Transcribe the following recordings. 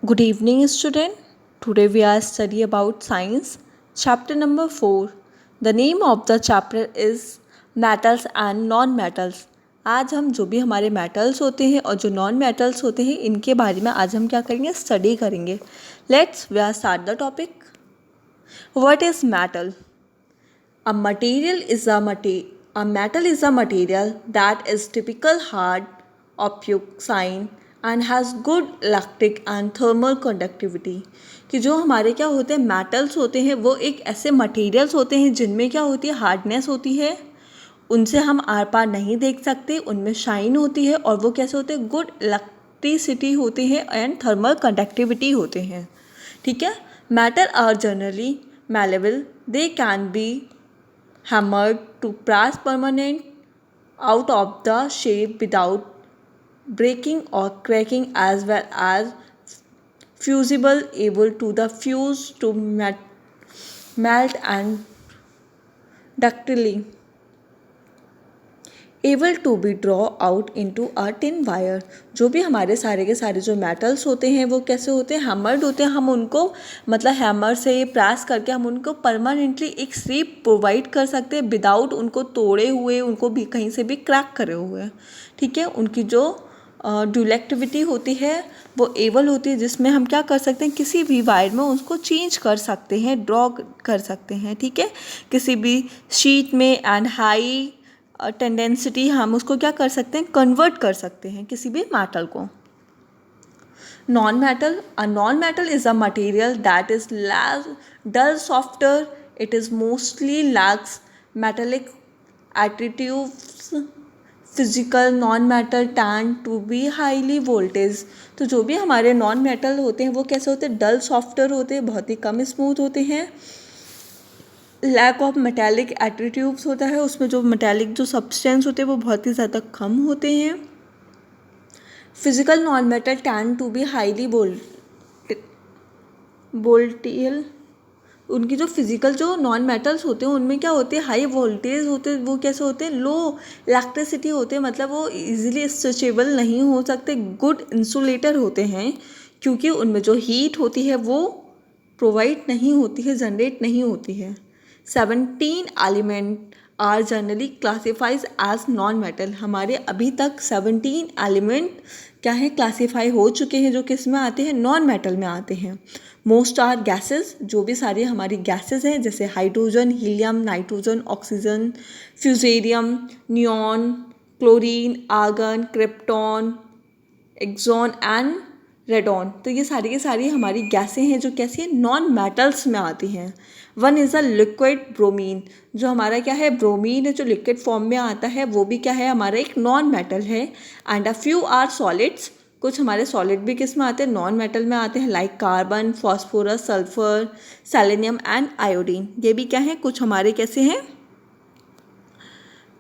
Good evening, student. Today we are study about science, chapter number 4. The name of the chapter is metals and non-metals. आज हम जो भी हमारे metals होते हैं और जो non-metals होते हैं इनके बारे में आज हम क्या करेंगे, स्टडी करेंगे. Let's we start the topic. What is metal? A metal is a material that is typical hard, opusine and has good electric and thermal conductivity. कि जो हमारे क्या होते हैं मेटल्स होते हैं वो एक ऐसे मटेरियल्स होते हैं जिनमें क्या होती है हार्डनेस होती है, उनसे हम आर पार नहीं देख सकते, उनमें शाइन होती है और वो कैसे होते हैं गुड इलेक्ट्रिसिटी होती है एंड थर्मल कंडक्टिविटी होते हैं. ठीक है. Metal are generally malleable. They can be hammered to press permanent out of the shape without breaking or cracking, as well as fusible, able to the fuse to melt and ductily able to be draw out into a tin wire. जो भी हमारे सारे के सारे जो metals होते हैं वो कैसे होते हैं हैमर्ड होते हैं. हम उनको मतलब हैमर से प्रेस करके हम उनको परमानेंटली एक शेप प्रोवाइड कर सकते हैं विदाउट उनको तोड़े हुए, उनको भी कहीं से भी क्रैक करे हुए. ठीक है. उनकी जो ड्यूलेक्टिविटी होती है वो एबल होती है जिसमें हम क्या कर सकते हैं किसी भी वायर में उसको चेंज कर सकते हैं, ड्रॉ कर सकते हैं. ठीक है. किसी भी शीट में एंड हाई टेंडेंसिटी हम उसको क्या कर सकते हैं कन्वर्ट कर सकते हैं किसी भी मेटल को. Non metal is a material that is dull softer. It is mostly lacks metallic attributes. Physical non metal tend to be highly voltage. तो जो भी हमारे नॉन मेटल होते हैं वो कैसे होते हैं डल सॉफ्टर होते हैं, बहुत ही कम स्मूथ होते हैं. लैक ऑफ मेटेलिक एट्रीट्यूड्स होता है, उसमें जो मेटेलिक जो सब्सटेंस होते हैं वो बहुत ही ज़्यादा कम होते हैं. Physical non metal tend to be highly voltage. उनकी जो फिजिकल जो नॉन मेटल्स होते हैं उनमें क्या होते हैं हाई वोल्टेज होते हैं, वो कैसे होते हैं लो इलेक्ट्रिसिटी होते हैं, मतलब वो इजीली स्ट्रेचेबल नहीं हो सकते. गुड इंसुलेटर होते हैं क्योंकि उनमें जो हीट होती है वो प्रोवाइड नहीं होती है, जनरेट नहीं होती है. 17 element are generally classifies as non metal. हमारे अभी तक 17 एलिमेंट क्या है क्लासीफाई हो चुके हैं जो किस में आते हैं नॉन मेटल में आते हैं. Most are gases. जो भी सारी हमारी गैसेस हैं जैसे हाइड्रोजन, हीलियम, नाइट्रोजन, ऑक्सीजन, फ्यूजेरियम, neon, chlorine, argon, krypton, xenon and radon. तो ये सारी की सारी हमारी गैसें हैं जो कैसी है नॉन मेटल्स में आती हैं. One is a liquid bromine. जो हमारा क्या है ब्रोमीन है जो लिक्विड फॉर्म में आता है वो भी क्या है हमारा एक नॉन मेटल है. And a few are solids. कुछ हमारे सॉलिड भी किस में आते हैं नॉन मेटल में आते हैं like carbon, phosphorus, sulphur, selenium and iodine. ये भी क्या है कुछ हमारे कैसे हैं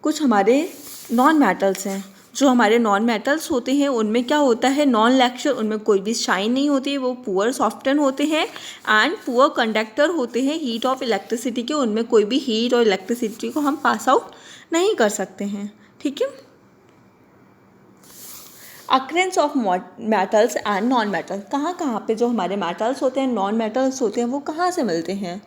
कुछ हमारे नॉन मेटल्स हैं. जो हमारे नॉन मेटल्स होते हैं उनमें क्या होता है नॉन लेक्चर, उनमें कोई भी शाइन नहीं होती है, वो पुअर सॉफ्टन होते हैं एंड पुअर कंडक्टर होते हैं हीट ऑफ इलेक्ट्रिसिटी के. उनमें कोई भी हीट और इलेक्ट्रिसिटी को हम पास आउट नहीं कर सकते हैं. ठीक है. Occurrence of metals and non metal. कहाँ कहाँ पे जो हमारे मेटल्स होते हैं नॉन मेटल्स होते हैं वो कहाँ से मिलते हैं.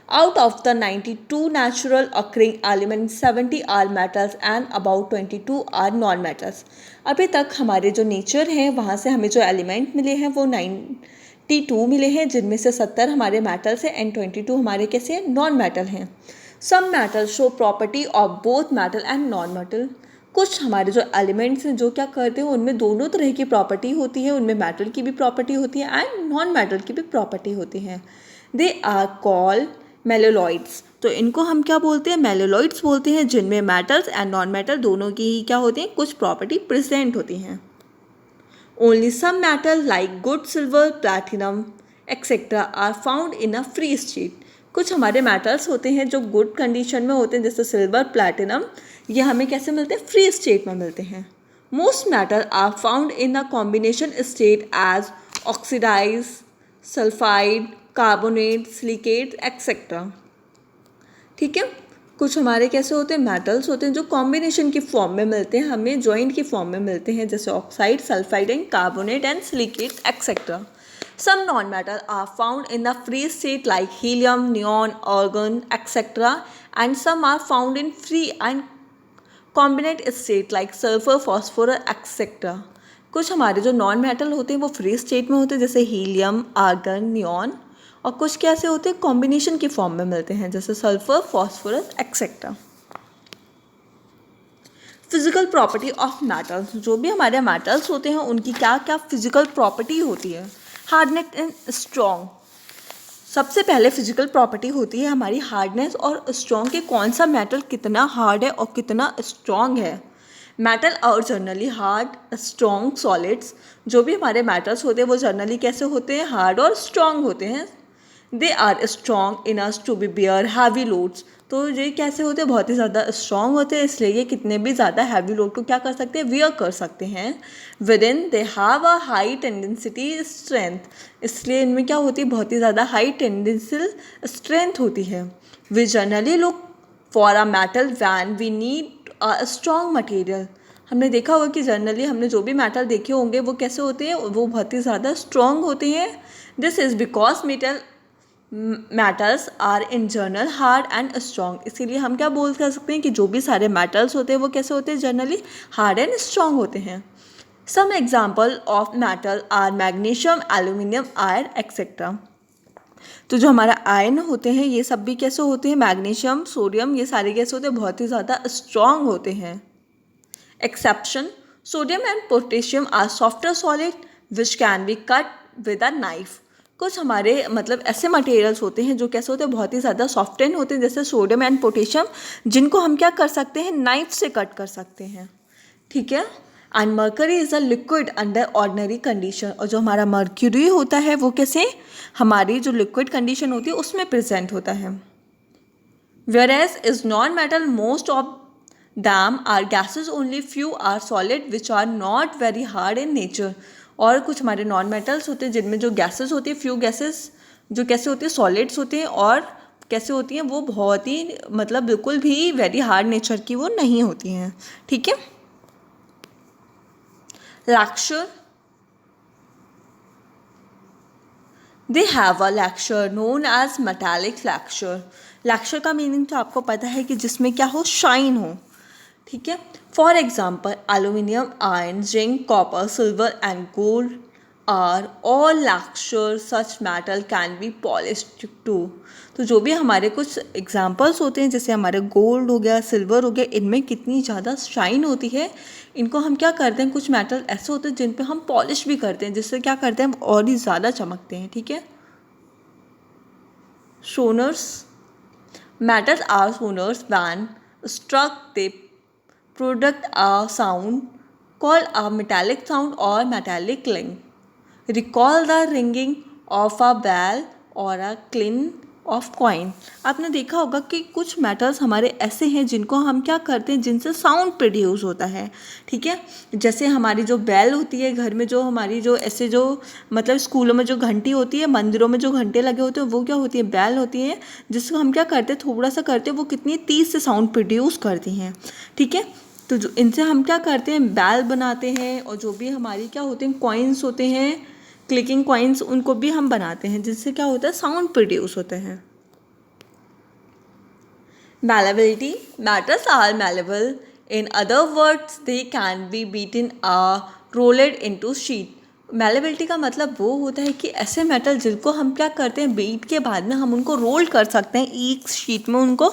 Out of the 92 natural occurring elements, 70 are metals and about 22 are non-metals. अभी तक हमारे जो नेचर हैं वहाँ से हमें जो एलिमेंट मिले हैं वो 92 मिले हैं जिनमें से 70 हमारे मेटल्स हैं एंड 22 हमारे कैसे हैं नॉन मेटल हैं. Some metals show property of both metal and non metal. कुछ हमारे जो एलिमेंट्स हैं जो क्या करते हैं उनमें दोनों तरह की प्रॉपर्टी होती है, उनमें मेटल की भी प्रॉपर्टी होती है एंड नॉन मेटल की भी प्रॉपर्टी होती है. They are called metalloids. तो इनको हम क्या बोलते हैं मेलेलॉइड्स बोलते हैं जिनमें मेटल्स एंड नॉन मेटल दोनों की ही क्या होती हैं कुछ प्रॉपर्टी प्रेजेंट होती हैं. Only some metal like gold silver, platinum etcetera are found in a free state. कुछ हमारे मेटल्स होते हैं जो गुड कंडीशन में होते हैं जैसे सिल्वर, प्लैटिनम, ये हमें कैसे मिलते हैं फ्री स्टेट में मिलते हैं. Most metal are found in a combination state as oxidise, sulphide, carbonate, silicate etcetera. ठीक है. कुछ हमारे कैसे होते हैं, मेटल्स होते हैं जो कॉम्बिनेशन की फॉर्म में मिलते हैं, हमें जॉइंट की फॉर्म में मिलते हैं, जैसे oxide, sulphide and carbonate and silicate etcetera. Some non metal are found in the free state like helium, neon, argon etcetera, and some are found in free and combinate state like sulphur, phosphorus etcetera. कुछ हमारे जो non metal होते हैं वो free state में होते हैं, जैसे हीलियम, आर्गन, नियॉन, और कुछ कैसे होते हैं, कॉम्बिनेशन की फॉर्म में मिलते हैं, जैसे sulphur, phosphorus etcetera. Physical property of metals. जो भी हमारे मेटल्स होते हैं उनकी क्या क्या फिजिकल प्रॉपर्टी होती है. Hardness and strong. सबसे पहले फिजिकल प्रॉपर्टी होती है हमारी हार्डनेस और स्ट्रॉन्ग के, कौन सा मेटल कितना हार्ड है और कितना स्ट्रॉन्ग है. मेटल और जनरली हार्ड, स्ट्रॉन्ग, सॉलिड्स. जो भी हमारे मेटल्स होते हैं वो जनरली कैसे होते हैं, हार्ड और स्ट्रॉन्ग होते हैं. They are strong enough to be bear heavy loads. तो ये कैसे होते हैं, बहुत ही ज़्यादा स्ट्रॉन्ग होते हैं, इसलिए ये कितने भी ज़्यादा हैवी लोड को क्या कर सकते हैं, वियर कर सकते हैं. With in they have a high tendency strength. इसलिए इनमें क्या होती है, बहुत ही ज़्यादा हाई टेंडेंशियल स्ट्रेंथ होती है. We generally look for a metal when we need a strong material. हमने देखा होगा कि जनरली हमने जो भी मेटल देखे होंगे वो कैसे होते हैं, वो बहुत ही ज़्यादा स्ट्रॉन्ग होते हैं. This is because metals are in general hard and strong. इसीलिए हम क्या बोल कर सकते हैं कि जो भी सारे मेटल्स होते हैं वो कैसे होते हैं, जनरली हार्ड एंड स्ट्रॉन्ग होते हैं. Some example of metal are magnesium, aluminium, iron etcetera. तो जो हमारा आयरन होते हैं ये सब भी कैसे होते हैं, मैग्नीशियम, सोडियम, ये सारे कैसे होते हैं, बहुत ही ज़्यादा स्ट्रॉन्ग होते हैं. Exception, sodium and potassium are softer solid which can be cut with a knife. कुछ हमारे मतलब ऐसे मटेरियल्स होते हैं जो कैसे होते हैं, बहुत ही ज़्यादा सॉफ्टेन होते हैं, जैसे सोडियम एंड पोटेशियम, जिनको हम क्या कर सकते हैं, नाइफ से कट कर सकते हैं. ठीक है. And mercury is a liquid under ordinary condition. और जो हमारा मर्क्यूरी होता है वो कैसे, हमारी जो लिक्विड कंडीशन होती है उसमें प्रेजेंट होता है. Whereas is non-metal, most of them are gases, only few are solid which are not very hard in nature. और कुछ हमारे नॉन मेटल्स होते हैं जिनमें जो गैसेस होती है, फ्यू गैसेस जो कैसे होती है, सॉलिड्स होते हैं, और कैसे होती हैं, वो बहुत ही मतलब बिल्कुल भी वेरी हार्ड नेचर की वो नहीं होती हैं. ठीक है. Lustre. They have a lustre known as metallic lustre. Lustre का मीनिंग तो आपको पता है कि जिसमें क्या हो, शाइन हो. ठीक है. For example aluminium, iron, zinc, copper, silver and gold are all lustre. Such metal can be polished too. तो जो भी हमारे कुछ एग्जाम्पल्स होते हैं, जैसे हमारे गोल्ड हो गया, सिल्वर हो गया, इनमें कितनी ज़्यादा शाइन होती है. इनको हम क्या करते हैं, कुछ मेटल ऐसे होते हैं जिन पे हम पॉलिश भी करते हैं, जिससे क्या करते हैं, हम और ही ज़्यादा चमकते हैं. ठीक है. शोनर्स. Metals are sonars when struck. They produce a sound called a metallic sound or metallic ring. Recall the ringing of a bell or a clink of coin. आपने देखा होगा कि कुछ मेटल्स हमारे ऐसे हैं जिनको हम क्या करते हैं, जिनसे साउंड प्रोड्यूस होता है. ठीक है. जैसे हमारी जो बेल होती है घर में, जो हमारी जो ऐसे जो मतलब स्कूलों में जो घंटी होती है, मंदिरों में जो घंटे लगे होते हैं, वो क्या होती है, बेल होती है, जिसको हम क्या करते हैं, थोड़ा सा करते हैं, वो कितनी तेज़ से साउंड प्रोड्यूस करती हैं. ठीक है. तो जो इनसे हम क्या करते हैं, बेल बनाते हैं, और जो भी हमारी क्या होते हैं, कॉइन्स होते हैं, क्लिकिंग कॉइन्स, उनको भी हम बनाते हैं, जिससे क्या होता है, साउंड प्रोड्यूस होते हैं. Malleability. Metals are malleable. In other words, they can be beaten or rolled into sheet. Malleability का मतलब वो होता है कि ऐसे मेटल जिनको हम क्या करते हैं, बीट के बाद में हम उनको रोल कर सकते हैं, एक शीट में उनको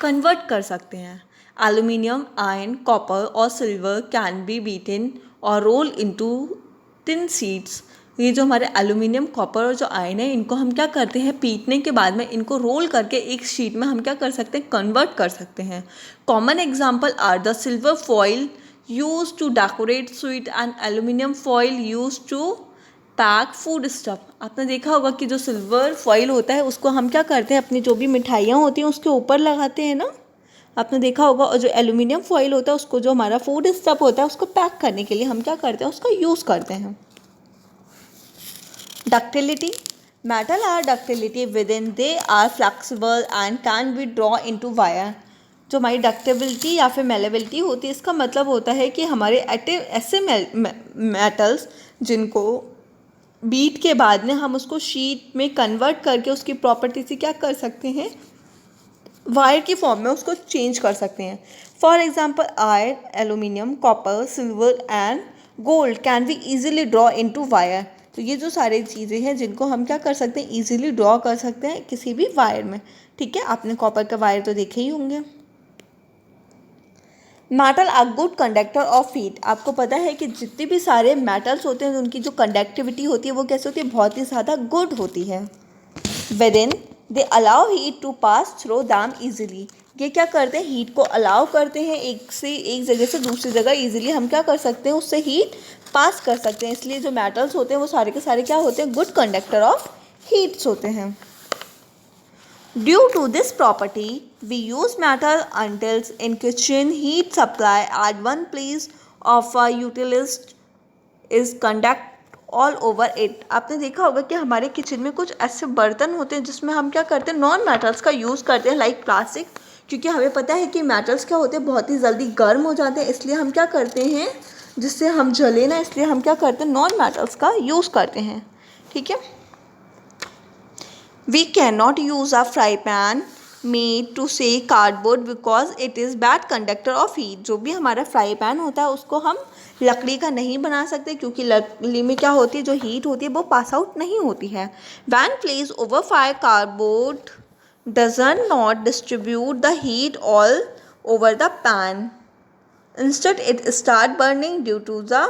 कन्वर्ट कर सकते हैं. एल्यूमिनियम, आयरन, कॉपर और सिल्वर कैन बी बीटन और रोल इनटू थिन शीट्स. ये जो हमारे एल्यूमिनियम, कॉपर और जो आयरन है, इनको हम क्या करते हैं, पीटने के बाद में इनको रोल करके एक शीट में हम क्या कर सकते हैं, कन्वर्ट कर सकते हैं. Common example are the silver foil use to decorate sweet and aluminium foil use to pack food stuff. आपने देखा होगा कि जो सिल्वर फॉइल होता है उसको हम क्या करते हैं, अपनी जो भी मिठाइयाँ होती हैं उसके ऊपर लगाते हैं ना, आपने देखा होगा. और जो एल्यूमिनियम फॉइल होता है उसको, जो हमारा फूड स्टफ होता है, उसको पैक करने के लिए हम क्या करते हैं, उसका यूज़ करते हैं. Ductility. Metal are ductility within they are flexible and can be drawn into wire. जो हमारी डक्टेबिलिटी या फिर मेलेबिलिटी होती है, इसका मतलब होता है कि हमारे ऐसे मेटल्स जिनको बीट के बाद में हम उसको शीट में कन्वर्ट करके उसकी प्रॉपर्टी से क्या कर सकते हैं, वायर की फॉर्म में उसको चेंज कर सकते हैं। For example iron, aluminium, copper, silver and gold can be easily draw into wire. तो ये जो सारी चीज़ें हैं जिनको हम क्या कर सकते हैं, ईजिली ड्रॉ कर सकते हैं किसी भी वायर में। ठीक है, आपने कॉपर का वायर तो देखे ही होंगे। Metal are good conductor of heat. आपको पता है कि जितने भी सारे मेटल्स होते हैं उनकी जो कंडक्टिविटी होती है वो कैसे होती है, बहुत ही ज़्यादा गुड होती है। Within they allow heat to pass through them easily. ये क्या करते हैं, हीट को अलाउ करते हैं, एक जगह से दूसरी जगह ईजिली हम क्या कर सकते हैं, उससे हीट पास कर सकते हैं। इसलिए जो मेटल्स होते हैं वो सारे के सारे क्या होते हैं, गुड कंडक्टर ऑफ हीट्स होते हैं। Due to this property we use metal until in kitchen heat supply at one place of a utilist is conduct all over it. आपने देखा होगा कि हमारे किचन में कुछ ऐसे बर्तन होते हैं जिसमें हम क्या करते हैं, नॉन मेटल्स का यूज़ करते हैं, लाइक प्लास्टिक। क्योंकि हमें पता है कि मेटल्स क्या होते हैं, बहुत ही जल्दी गर्म हो जाते हैं, इसलिए हम क्या करते हैं, जिससे हम जले ना, इसलिए हम क्या करते हैं, नॉन मेटल्स का यूज़ करते हैं। ठीक है, we can not use a fry pan made to से cardboard because it is bad conductor of heat. जो भी हमारा फ्राई पैन होता है उसको हम लकड़ी का नहीं बना सकते, क्योंकि लकड़ी में क्या होती है, जो हीट होती है वो पास आउट नहीं होती है। When place over fire cardboard does not distribute the heat all over the pan, instead it start burning due to the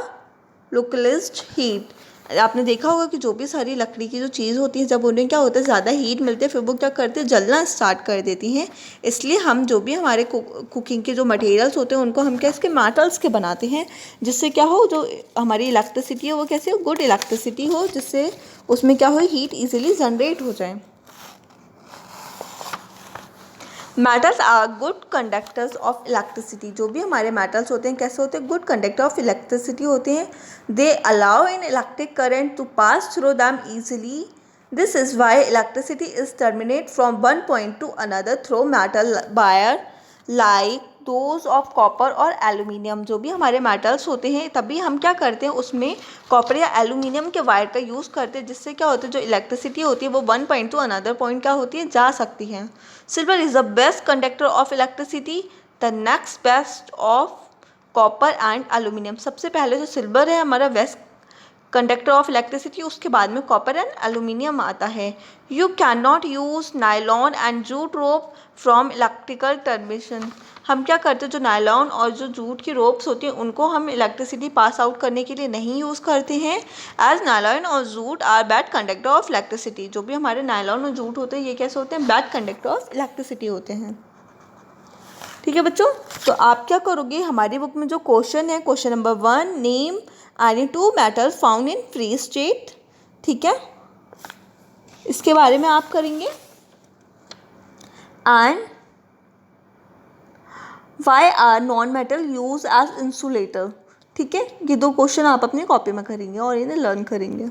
localised heat. आपने देखा होगा कि जो भी सारी लकड़ी की जो चीज़ होती है, जब उन्हें क्या होता है, ज़्यादा हीट मिलती है, फिर वो क्या करते हैं, जलना स्टार्ट कर देती हैं। इसलिए हम जो भी हमारे कुकिंग के जो मटेरियल्स होते हैं उनको हम क्या इसके मेटल्स के बनाते हैं, जिससे क्या हो, जो हमारी इलेक्ट्रिसिटी है वो कैसे हो, गुड इलेक्ट्रिसिटी हो, जिससे उसमें क्या हो, हीट ईजिली जनरेट हो जाए। Metals are good conductors of electricity. जो भी हमारे मेटल्स होते हैं कैसे होते हैं, गुड कंडक्टर ऑफ इलेक्ट्रिसिटी होते हैं। They allow in electric current to pass through them easily. This is why electricity is terminate from one point to another through metal wire like those of copper और aluminium. जो भी हमारे metals होते हैं तभी हम क्या करते हैं, उसमें कॉपर या एल्यूमिनियम के वायर का यूज़ करते हैं, जिससे क्या होता है, जो इलेक्ट्रिसिटी होती है वो one point to another point क्या होती है, जा सकती है। Silver is the best conductor of electricity, the next best of copper and aluminium. सबसे पहले जो सिल्वर है हमारा बेस्ट कंडक्टर ऑफ इलेक्ट्रिसिटी, उसके बाद में कॉपर एंड एल्यूमिनियम आता है। You can not use nylon and jute rope from electrical termination. हम क्या करते हैं, जो नायलॉन और जो जूट की रोप्स होती हैं उनको हम इलेक्ट्रिसिटी पास आउट करने के लिए नहीं यूज़ करते हैं, एज नायलॉन और jute are bad conductor of electricity. जो भी हमारे नायलॉन और जूट होते हैं ये कैसे होते हैं, बैड कंडक्टर ऑफ इलेक्ट्रिसिटी होते हैं। ठीक है बच्चों, तो आप क्या करोगे, हमारी बुक में जो क्वेश्चन है, question number 1, name any two metals found in free state. ठीक है, इसके बारे में आप करेंगे। And why are non metal use as insulator. ठीक है, ये 2 क्वेश्चन आप अपनी कॉपी में करेंगे और इन्हें लर्न करेंगे।